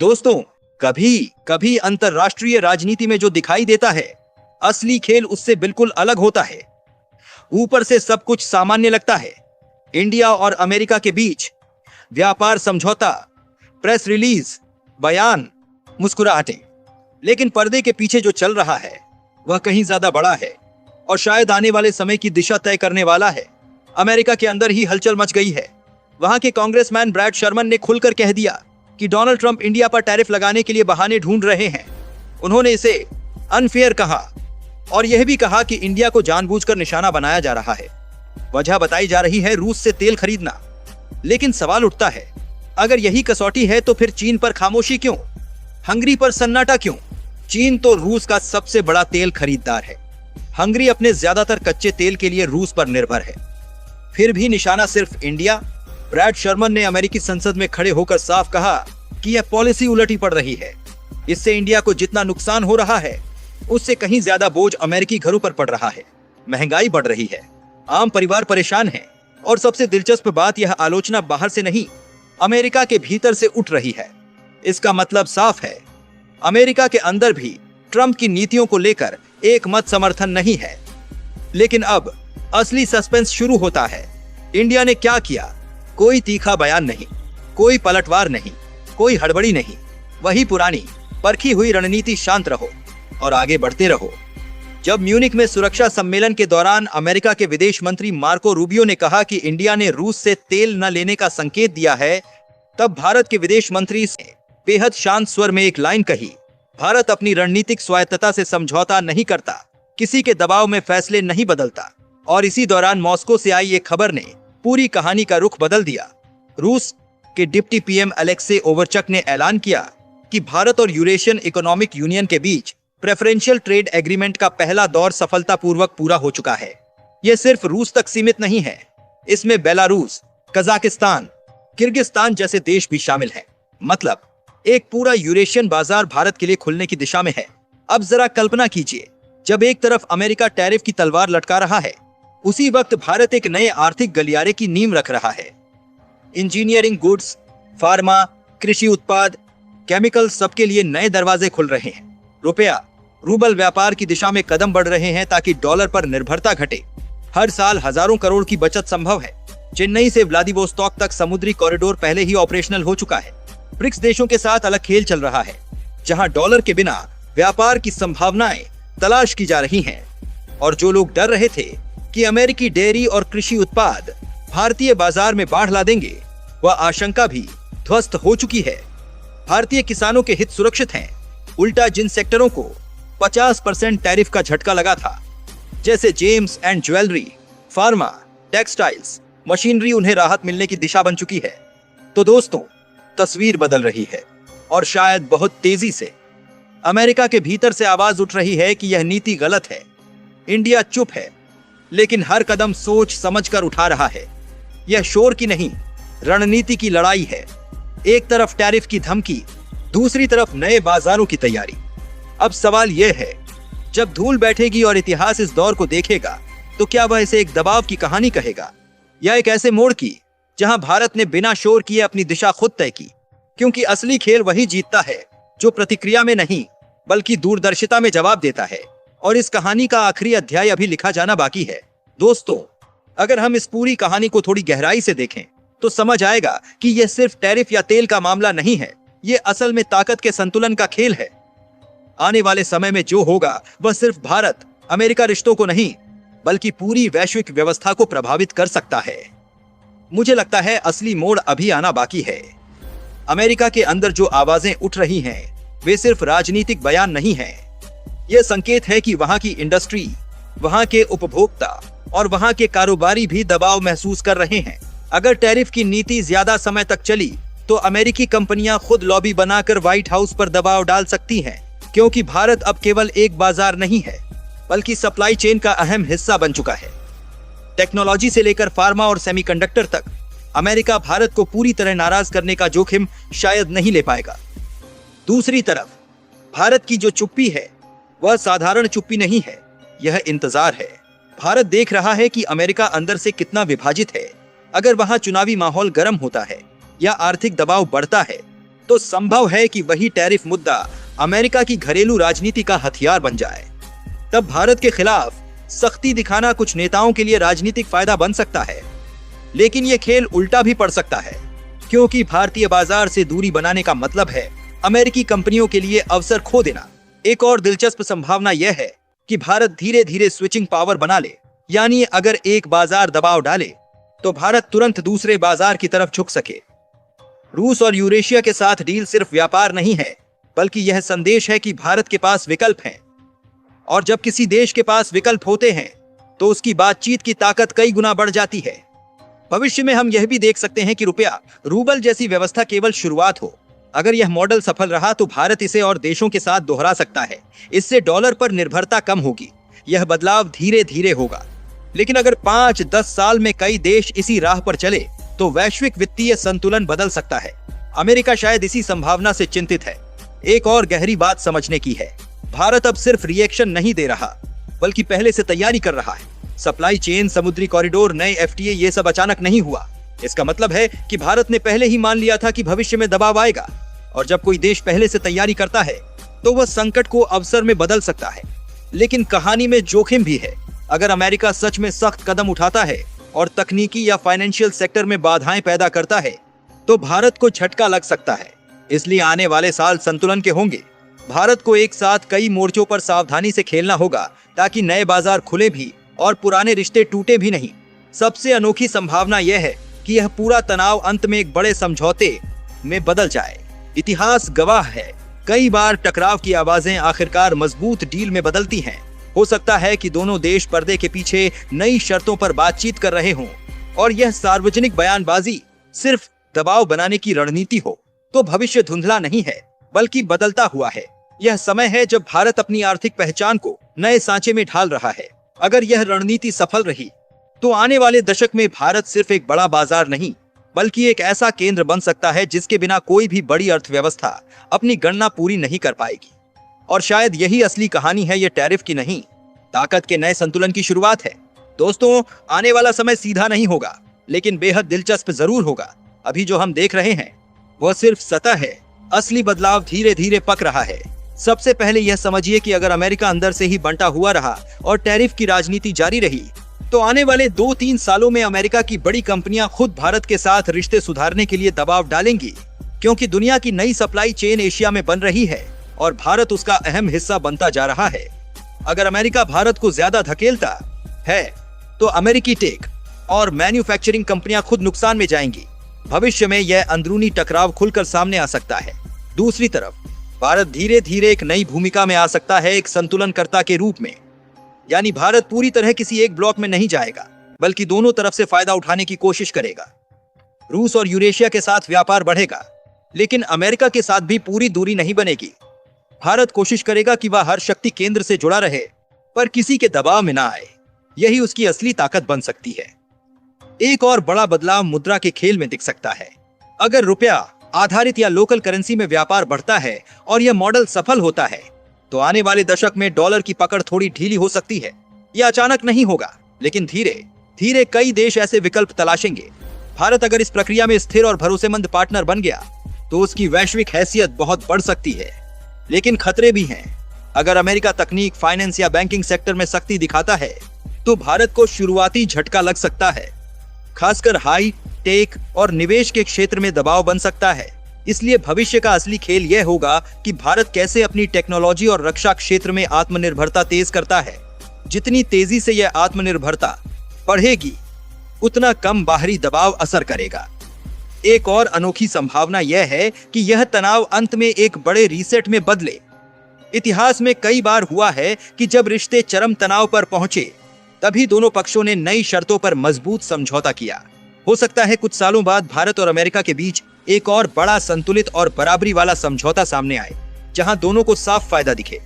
दोस्तों, कभी कभी अंतरराष्ट्रीय राजनीति में जो दिखाई देता है, असली खेल उससे बिल्कुल अलग होता है। ऊपर से सब कुछ सामान्य लगता है। इंडिया और अमेरिका के बीच व्यापार समझौता, प्रेस रिलीज, बयान, मुस्कुराहटें। लेकिन पर्दे के पीछे जो चल रहा है वह कहीं ज्यादा बड़ा है और शायद आने वाले समय की दिशा तय करने वाला है। अमेरिका के अंदर ही हलचल मच गई है। वहां के कांग्रेसमैन ब्रैड शर्मन ने खुलकर कह दिया कि डोनाल्ड ट्रंप इंडिया पर टैरिफ लगाने के लिए बहाने ढूंढ रहे हैं। उन्होंने इसे अनफेयर कहा और यह भी कहा कि इंडिया को जानबूझकर निशाना बनाया जा रहा है। वजह बताई जा रही है रूस से तेल खरीदना। लेकिन सवाल उठता है, अगर यही कसौटी है तो फिर चीन पर खामोशी क्यों? हंगरी पर सन्नाटा क्यों? चीन तो रूस का सबसे बड़ा तेल खरीदार है। हंगरी अपने ज्यादातर कच्चे तेल के लिए रूस पर निर्भर है। फिर भी निशाना सिर्फ इंडिया? ब्रैड शर्मन ने अमेरिकी संसद में खड़े होकर साफ कहा कि यह पॉलिसी उलटी पड़ रही है। इससे इंडिया को जितना नुकसान हो रहा है उससे कहीं ज्यादा बोझ अमेरिकी घरों पर पड़ रहा है। महंगाई बढ़ रही है, आम परिवार परेशान है और सबसे दिलचस्प बात, यह आलोचना बाहर से नहीं, अमेरिका के भीतर से उठ रही है। इसका मतलब साफ है, अमेरिका के अंदर भी ट्रंप की नीतियों को लेकर एक मत समर्थन नहीं है। लेकिन अब असली सस्पेंस शुरू होता है। इंडिया ने क्या किया? कोई तीखा बयान नहीं, कोई पलटवार नहीं, कोई हड़बड़ी नहीं। वही पुरानी परखी हुई रणनीति, शांत रहो और आगे बढ़ते रहो। जब म्यूनिक में सुरक्षा सम्मेलन के दौरान अमेरिका के विदेश मंत्री मार्को रूबियो ने कहा कि इंडिया ने रूस से तेल न लेने का संकेत दिया है, तब भारत के विदेश मंत्री ने बेहद शांत स्वर में एक लाइन कही, भारत अपनी रणनीतिक स्वायत्तता से समझौता नहीं करता, किसी के दबाव में फैसले नहीं बदलता। और इसी दौरान मॉस्को से आई एक खबर ने पूरी कहानी का रुख बदल दिया। रूस के डिप्टी पीएम अलेक्सी ओवरचक ने ऐलान किया कि भारत और यूरेशियन इकोनॉमिक यूनियन के बीच प्रेफरेंशियल ट्रेड एग्रीमेंट का पहला दौर सफलतापूर्वक पूरा हो चुका है। यह सिर्फ रूस तक सीमित नहीं है, इसमें बेलारूस, कजाकिस्तान, किर्गिस्तान जैसे देश भी शामिल हैं। मतलब एक पूरा यूरेशियन बाजार भारत के लिए खुलने की दिशा में है। अब जरा कल्पना कीजिए, जब एक तरफ अमेरिका टैरिफ की तलवार लटका रहा है, उसी वक्त भारत एक नए आर्थिक गलियारे की नींव रख रहा है। इंजीनियरिंग गुड्स, फार्मा, कृषि उत्पाद, केमिकल, सबके लिए नए दरवाजे खुल रहे हैं। रुपया रूबल व्यापार की दिशा में कदम बढ़ रहे हैं ताकि डॉलर पर निर्भरता घटे। हर साल हजारों करोड़ की बचत संभव है। चेन्नई से व्लादिवोस्तोक तक समुद्री कॉरिडोर पहले ही ऑपरेशनल हो चुका है। ब्रिक्स देशों के साथ अलग खेल चल रहा है, जहां डॉलर के बिना व्यापार की संभावनाएं तलाश की जा रही हैं। और जो लोग डर रहे थे कि अमेरिकी डेयरी और कृषि उत्पाद भारतीय बाजार में बाढ़ ला देंगे, वह आशंका भी ध्वस्त हो चुकी है। भारतीय किसानों के हित सुरक्षित हैं। उल्टा जिन सेक्टरों को 50% टैरिफ का झटका लगा था, जैसे James and jewellery, pharma, textiles, machinery, उन्हें राहत मिलने की दिशा बन चुकी है। तो दोस्तों, तस्वीर बदल रही है और शायद बहुत तेजी से। अमेरिका के भीतर से आवाज उठ रही है कि यह नीति गलत है। इंडिया चुप है, लेकिन हर कदम सोच समझकर उठा रहा है। यह शोर की नहीं, रणनीति की लड़ाई है। एक तरफ टैरिफ की धमकी, दूसरी तरफ नए बाजारों की तैयारी। अब सवाल यह है, जब धूल बैठेगी और इतिहास इस दौर को देखेगा, तो क्या वह इसे एक दबाव की कहानी कहेगा या एक ऐसे मोड़ की जहां भारत ने बिना शोर किए अपनी दिशा खुद तय की? क्योंकि असली खेल वही जीतता है जो प्रतिक्रिया में नहीं बल्कि दूरदर्शिता में जवाब देता है। और इस कहानी का आखिरी अध्याय अभी लिखा जाना बाकी है। दोस्तों, अगर हम इस पूरी कहानी को थोड़ी गहराई से देखें तो समझ आएगा कि यह सिर्फ टैरिफ या तेल का मामला नहीं है। यह असल में ताकत के संतुलन का खेल है। आने वाले समय में जो होगा वह सिर्फ भारत अमेरिका रिश्तों को नहीं बल्कि पूरी वैश्विक व्यवस्था को प्रभावित कर सकता है। मुझे लगता है असली मोड़ अभी आना बाकी है। अमेरिका के अंदर जो आवाजें उठ रही हैं, वे सिर्फ राजनीतिक बयान नहीं हैं। यह संकेत है कि वहां की इंडस्ट्री, वहां के उपभोक्ता और वहां के कारोबारी भी दबाव महसूस कर रहे हैं। अगर टैरिफ की नीति ज्यादा समय तक चली तो अमेरिकी कंपनियां खुद लॉबी बनाकर व्हाइट हाउस पर दबाव डाल सकती हैं, क्योंकि भारत अब केवल एक बाजार नहीं है बल्कि सप्लाई चेन का अहम हिस्सा बन चुका है। टेक्नोलॉजी से लेकर फार्मा और सेमीकंडक्टर तक अमेरिका भारत को पूरी तरह नाराज करने का जोखिम शायद नहीं ले पाएगा। दूसरी तरफ भारत की जो चुप्पी है वह साधारण चुप्पी नहीं है, यह इंतजार है। भारत देख रहा है कि अमेरिका अंदर से कितना विभाजित है। अगर वहां चुनावी माहौल गर्म होता है या आर्थिक दबाव बढ़ता है तो संभव है कि वही टैरिफ मुद्दा अमेरिका की घरेलू राजनीति का हथियार बन जाए। तब भारत के खिलाफ सख्ती दिखाना कुछ नेताओं के लिए राजनीतिक फायदा बन सकता है, लेकिन यह खेल उल्टा भी पड़ सकता है, क्योंकि भारतीय बाजार से दूरी बनाने का मतलब है अमेरिकी कंपनियों के लिए अवसर खो देना। एक और दिलचस्प संभावना यह है कि भारत धीरे धीरे स्विचिंग पावर बना ले, यानी अगर एक बाजार दबाव डाले तो भारत तुरंत दूसरे बाजार की तरफ झुक सके। रूस और यूरेशिया के साथ डील सिर्फ व्यापार नहीं है, बल्कि यह संदेश है कि भारत के पास विकल्प हैं, और जब किसी देश के पास विकल्प होते हैं तो उसकी बातचीत की ताकत कई गुना बढ़ जाती है। भविष्य में हम यह भी देख सकते हैं कि रुपया रूबल जैसी व्यवस्था केवल शुरुआत हो। अगर यह मॉडल सफल रहा तो भारत इसे और देशों के साथ दोहरा सकता है। इससे डॉलर पर निर्भरता कम होगी। यह बदलाव धीरे धीरे होगा, लेकिन अगर 5-10 साल में कई देश इसी राह पर चले तो वैश्विक वित्तीय संतुलन बदल सकता है। अमेरिका शायद इसी संभावना से चिंतित है। एक और गहरी बात समझने की है, भारत अब सिर्फ रिएक्शन नहीं दे रहा, बल्कि पहले से तैयारी कर रहा है। सप्लाई चेन, समुद्री कॉरिडोर, नए एफटीए, ये सब अचानक नहीं हुआ। इसका मतलब है कि भारत ने पहले ही मान लिया था कि भविष्य में दबाव आएगा, और जब कोई देश पहले से तैयारी करता है तो वह संकट को अवसर में बदल सकता है। लेकिन कहानी में जोखिम भी है। अगर अमेरिका सच में सख्त कदम उठाता है और तकनीकी या फाइनेंशियल सेक्टर में बाधाएं पैदा करता है तो भारत को झटका लग सकता है। इसलिए आने वाले साल संतुलन के होंगे। भारत को एक साथ कई मोर्चों पर सावधानी से खेलना होगा, ताकि नए बाजार खुले भी और पुराने रिश्ते टूटे भी नहीं। सबसे अनोखी संभावना यह है कि यह पूरा तनाव अंत में एक बड़े समझौते में बदल जाए। इतिहास गवाह है, कई बार टकराव की आवाजें आखिरकार मजबूत डील में बदलती हैं। हो सकता है कि दोनों देश पर्दे के पीछे नई शर्तों पर बातचीत कर रहे हों और यह सार्वजनिक बयानबाजी सिर्फ दबाव बनाने की रणनीति हो। तो भविष्य धुंधला नहीं है, बल्कि बदलता हुआ है। यह समय है जब भारत अपनी आर्थिक पहचान को नए सांचे में ढाल रहा है। अगर यह रणनीति सफल रही तो आने वाले दशक में भारत सिर्फ एक बड़ा बाजार नहीं, बल्कि एक ऐसा केंद्र बन सकता है जिसके बिना कोई भी बड़ी अर्थव्यवस्था अपनी गणना पूरी नहीं कर पाएगी। और शायद यही असली कहानी है, ये टैरिफ की नहीं, ताकत के नए संतुलन की शुरुआत है। दोस्तों, आने वाला समय सीधा नहीं होगा, लेकिन बेहद दिलचस्प जरूर होगा। अभी जो हम देख रहे हैं वह सिर्फ सतह है, असली बदलाव धीरे धीरे पक रहा है। सबसे पहले यह समझिए कि अगर अमेरिका अंदर से ही बंटा हुआ रहा और टैरिफ की राजनीति जारी रही तो आने वाले 2-3 सालों में अमेरिका की बड़ी कंपनियां खुद भारत के साथ रिश्ते सुधारने के लिए दबाव डालेंगी, क्योंकि दुनिया की नई सप्लाई चेन एशिया में बन रही है और भारत उसका अहम हिस्सा बनता जा रहा है। अगर अमेरिका भारत को ज्यादा धकेलता है तो अमेरिकी टेक और मैन्युफैक्चरिंग कंपनियां खुद नुकसान में जाएंगी। भविष्य में यह अंदरूनी टकराव खुलकर सामने आ सकता है। दूसरी तरफ भारत धीरे धीरे एक नई भूमिका में आ सकता है, एक संतुलनकर्ता के रूप में। यानी भारत पूरी तरह किसी एक ब्लॉक में नहीं जाएगा, बल्कि दोनों तरफ से फायदा उठाने की कोशिश करेगा। रूस और यूरेशिया के साथ व्यापार बढ़ेगा, लेकिन अमेरिका के साथ भी पूरी दूरी नहीं बनेगी। भारत कोशिश करेगा कि वह हर शक्ति केंद्र से जुड़ा रहे, पर किसी के दबाव में ना आए। यही उसकी असली ताकत बन सकती है। एक और बड़ा बदलाव मुद्रा के खेल में दिख सकता है। अगर रुपया आधारित या लोकल करेंसी में व्यापार बढ़ता है और यह मॉडल सफल होता है तो आने वाले दशक में डॉलर की पकड़ थोड़ी ढीली हो सकती है। यह अचानक नहीं होगा, लेकिन धीरे धीरे कई देश ऐसे विकल्प तलाशेंगे। भारत अगर इस प्रक्रिया में स्थिर और भरोसेमंद पार्टनर बन गया तो उसकी वैश्विक हैसियत बहुत बढ़ सकती है। लेकिन खतरे भी हैं। अगर अमेरिका तकनीक, फाइनेंस या बैंकिंग सेक्टर में सख्ती दिखाता है तो भारत को शुरुआती झटका लग सकता है। खासकर हाई टेक और निवेश के क्षेत्र में दबाव बन सकता है। इसलिए भविष्य का असली खेल यह होगा कि भारत कैसे अपनी टेक्नोलॉजी और रक्षा क्षेत्र में आत्मनिर्भरता तेज करता है। जितनी तेजी से यह आत्मनिर्भरता बढ़ेगी, उतना कम बाहरी दबाव असर करेगा। एक और अनोखी संभावना यह है कि यह तनाव अंत में एक बड़े रीसेट में बदले। इतिहास में कई बार हुआ है कि जब रिश्ते चरम तनाव पर पहुंचे, तभी दोनों पक्षों ने नई शर्तों पर मजबूत समझौता किया। हो सकता है कुछ सालों बाद भारत और अमेरिका के बीच एक और बड़ा संतुलित और बराबरी वाला समझौता सामने आए, जहां दोनों को साफ फायदा दिखे।